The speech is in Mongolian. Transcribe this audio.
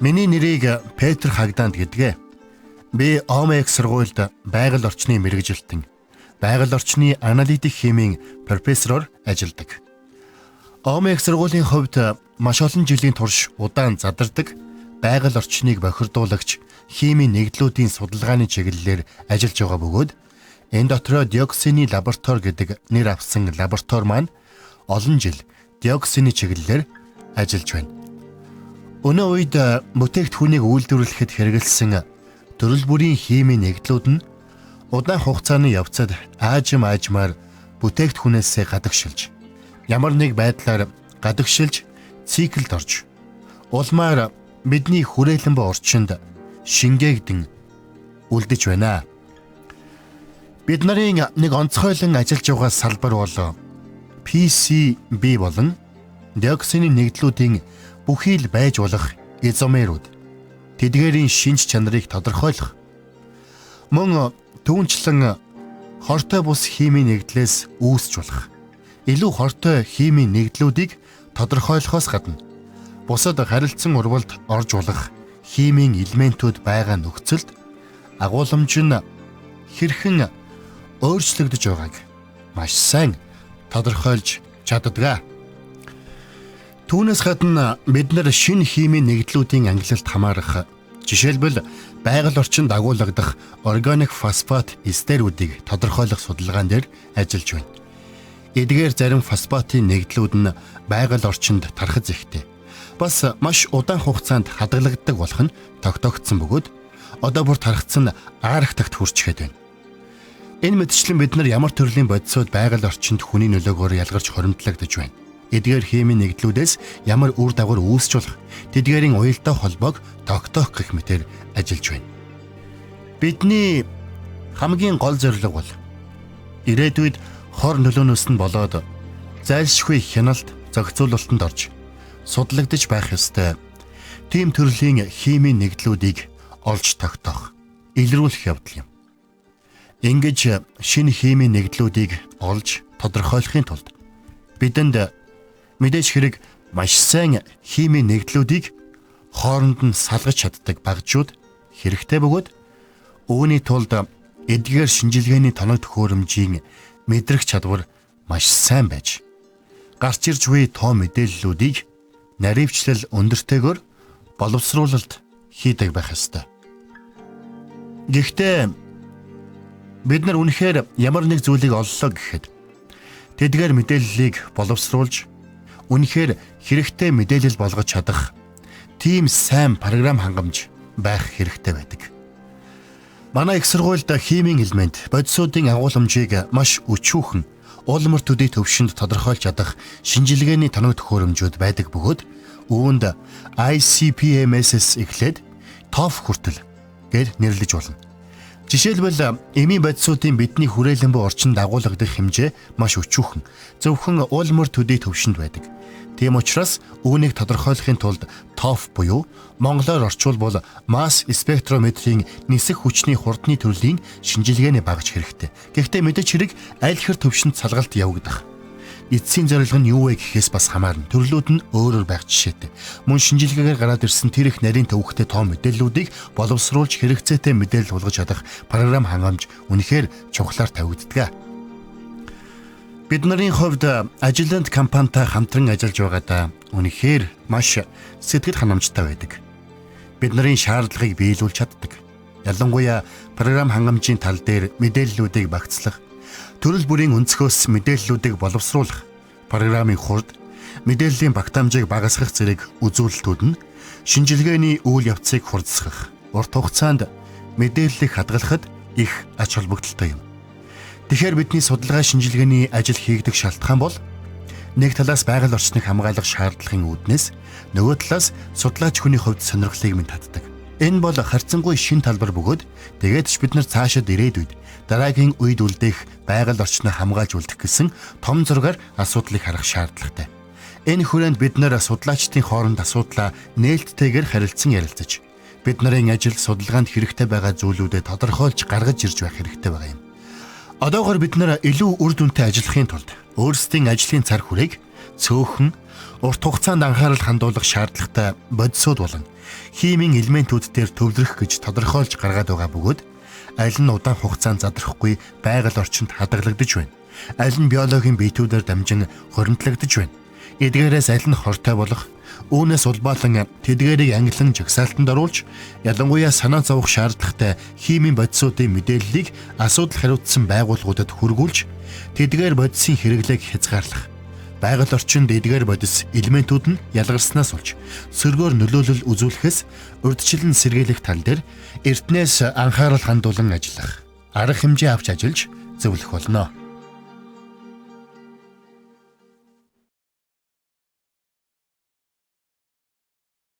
Миний нэрийг Петр Хагдаанд гэдгээ. Би ОМЭК сургуульд байгаль орчны мэргэжилтэн, байгаль орчны аналитик химийн профессороор ажилладаг. ОМЭК сургуулийн хувьд маш олон жилийн турш удаан задардаг байгаль орчныг бохирдуулагч химийн нэгдлүүдийн судалгааны чиглэлээр ажиллаж байгаа бөгөөд энэ дотроо диоксины лаборатори гэдэг нэр авсан лаборатори маань олон жил диоксины чиглэлээр ажиллаж байна. Өнөө үед бүтээгдэхүүнийг үйлдвэрлэхэд хэрэгэлсэн төрөл бүрийн химийн нэгдлүүд нь удаан хугацааны явцад аажмаар бүтээгдэхүүнээсээ гадагшилж, ямар нэг байдлаар гадагшилж циклд орж, улмаар бидний хүрээлэн буй орчинд шингээгдэн үлдэж байна. Бид нарын нэг онцгойлон ажиллаж байгаа салбар бол PCB болон диоксины нэгдлүүдийн бүхий л байж болох изомерүүд. Тэдгээрийн шинж чанарыг тодорхойлох. Мөн түүнчлэн хортой бус химийн нэгдлээс үүсч болох илүү хортой химийн нэгдлүүдийг тодорхойлохоос гадна бусад харилцан урвалд орж болох химийн элементүүд байгаа нөхцөлд агуулмж нь хэрхэн өөрчлөгдөж байгааг маш сайн тодорхойлж чаддаг. Түүнээс гадна бид нар шинэ химийн нэгдлүүдийн ангилалд хамаарах, жишээлбэл байгаль орчинд агуулгадах органик фосфат эстерүүдийг тодорхойлох судалгаан дээр ажиллаж байна. Эдгээр зарим фосфатын нэгдлүүд нь байгаль орчинд тархаж ихтэй. Бас маш удаан хугацаанд хадгалагддаг болох нь тогтоогдсон бөгөөд одоо бүр тархацсан аарахтагт хүрчихэд байна. Энэ мэтчлэн бид нар ямар төрлийн бодисууд байгаль орчинд хүний нөлөөгөөр ялгарч хоримтлагдаж байна. Эдгээр химийн нэгдлүүдээс ямар үр дагавар үүсч болох, тэдгээрийн уялдаа холбоог тогтоох гэх мэтээр ажиллаж байна. Бидний хамгийн гол зорилго бол ирээдүйд хор нөлөөнөөс нь болоод зайлшгүй хяналт зохицуулалтанд орж судлагдаж байх ёстой тийм төрлийн химийн нэгдлүүдийг олж тогтоох, илрүүлэх явдал юм. Ингэж шинэ химийн нэгдлүүдийг олж тодорхойлохын тулд бидэнд мэдээж хэрэг маш сайн химийн нэгдлүүдийг хооронд нь салгаж чаддаг багжууд хэрэгтэй бөгөөд үүний тулд эдгээр шинжилгээний тоног төхөөрөмжийн мэдрэх чадвар маш сайн байж гарч ирж буй тоо мэдээллүүдийг наривчлал өндөртэйгээр боловсруулалт хийдэг байх ёстой. Гэхдээ бид нар үнэхээр ямар нэг зүйлийг оллоо гэхэд тэдгээр мэдээллийг боловсруулж үнэхээр хэрэгтэй мэдээлэл болгож чадах тийм сайн програм хангамж байх хэрэгтэй байдаг. Манай их сургуульд химийн элемент, бодисуудын агуулмжийг маш өчүүхэн уулмар төдий төвшөнд тодорхойлж чадах шинжилгээний тоног төхөөрөмжүүд байдаг бөгөөд үүнд ICP-MS-с эхлээд TOF хүртэл гэж нэрлэж болно. Жишээлбэл эмийн бодисуудын бидний хүрээлэн буй орчинд агуулгадах хэмжээ маш өчүүхэн, зөвхөн уулмар төдий төвшөнд байдаг. Тийм учраас үүнийг тодорхойлохын тулд TOF буюу монголоор орчуулбал масс спектрометрийн нисэх хүчний хурдны төрлийн шинжилгээний багж хэрэгтэй. Гэхдээ мэдээж хэрэг аль хэр төвшөнд салгалт явагдах. Эцсийн зорилго нь юу вэ гэхээс бас хамаарна. Төрлүүд нь өөрөөр байх жишээтэй. Мөн шинжилгээгээр гараад ирсэн тэр их нарийн төвөгтэй тоо мэдээллүүдийг боловсруулж хэрэгцээтэй мэдээлэл болгож чадах програм хангамж үнэхээр чухлаар тавигддаг. Бид нарын хувьд ажилтнанд компанитай хамтран ажиллаж байгаадаа үнэхээр маш сэтгэл ханамжтай байдаг. Бид нарын шаардлагыг биелүүлж чаддаг. Ялангуяа програм хангамжийн тал дээр мэдээллүүдийг багцлах, төрөл бүрийн өнцгөөс мэдээллүүдийг боловсруулах, програмын хурд, мэдээллийн багтаамжийг багасгах зэрэг үзүүлэлтүүд нь шинжилгээний үйл явцыг хурдсгах, урт хугацаанд мэдээллийг хадгалахад их ач холбогдолтой юм. Тэгэхээр бидний судалгаа шинжилгээний ажил хийгдэх шалтгаан бол нэг талаас байгаль орчныг хамгаалах шаардлагын үүднээс нөгөө талаас судлаач хүний хувьд сонирхлыг минь татдаг. Энэ бол харьцангуй шин талбар бөгөөд тэгээд ч бид нар цаашид ирээдүйд дараагийн үед үлдээх байгаль орчныг хамгаалж үлдэх гэсэн том зургаар асуудлыг харах шаардлагатай. Энэ хүрээнд бид нар судлаачдын хооронд асуудлаа нээлттэйгээр харилцан ярилцаж, бид нарын ажил судалгаанд хэрэгтэй байгаа зүйлүүдэд тодорхойлж гаргаж ирж байх хэрэгтэй байгаа юм. Одоогоор бид нар илүү үр дүнтэй ажиллахын тулд өөрсдийн ажлын цар хүрээг цөөхөн, урт хугацаанд анхаарал хандуулах шаардлагатай бодисууд болон химийн элементүүд дээр төвлөрөх гэж тодорхойлж гаргаад байгаа бөгөөд аль нь удаан хугацаанд задрахгүй байгаль орчинд хадгалагдаж байна. Аль нь биологийн биетүүдээр дамжин хоригдлогдож байна. Эдгээрээс аль нь хортой болох, үүнээс улбаалan тэдгээрийг ангилан жагсаалтанд оруулж, ялангуяа санаа зовох шаардлагатай химийн бодисуудын мэдээллийг асуудал хариуцсан байгууллагуудад хүргүүлж, тэдгээр бодисын хэрэглээг хязгаарлах. Байгаль орчинд эдгээр бодис элементүүд нь ялгарснаас болж сөргөөр нөлөөлөл үзүүлэхээс урьдчилан сэргийлэх тал дээр эртнээс анхаарал хандуулан ажиллах, арга хэмжээ авч ажиллаж зөвлөх болно.